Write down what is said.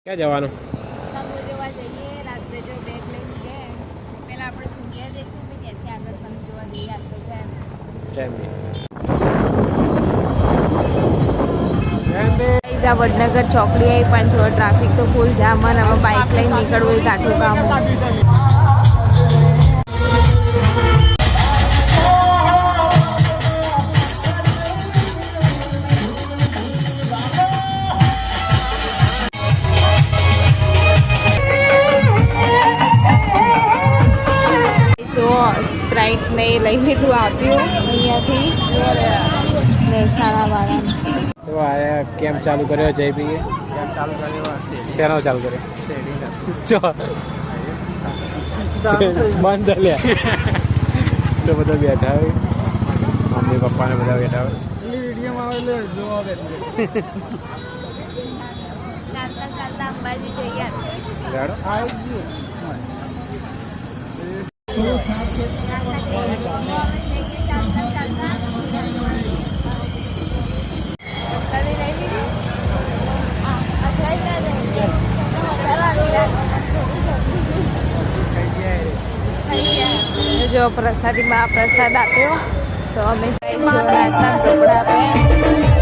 ક્યાં જવાનું? સંઘ જોવા જઈએ રાત્રે જો બેગ લઈને ગયા પહેલાં આપણે સુંડિયા જઈશું પછી ત્યાંથી આગળ સંઘ જોવા જઈએ રાત્રે જાય વડનગર ચોકડી આવી પણ થોડો ટ્રાફિક તો ફૂલ જામ અને હવે બાઇક લઈને નીકળવું એ કાઠું કામ સ્પ્રાઇટ ને લઈ લીધું આપ્યું અહીંયાથી મહેસાણા વાળાને તો આ કેમ્પ ચાલુ કર્યો જય પી કેમ ચાલુ કર્યો હશે શેનો ચાલુ કર્યો? શેરડી ચો બંધ લ્યા તો બધા બેઠા હોય મમ્મી પપ્પાને બધા બેઠા હોય વિડીયોમાં આવે જોવા બેઠે ચાલતા ચાલતા અંબાજી જઈએ જાડો આવી ગયું જો પ્રસાદીમાં પ્રસાદ આપ્યો તો અમે નાસ્તા ટુકડા આપ્યા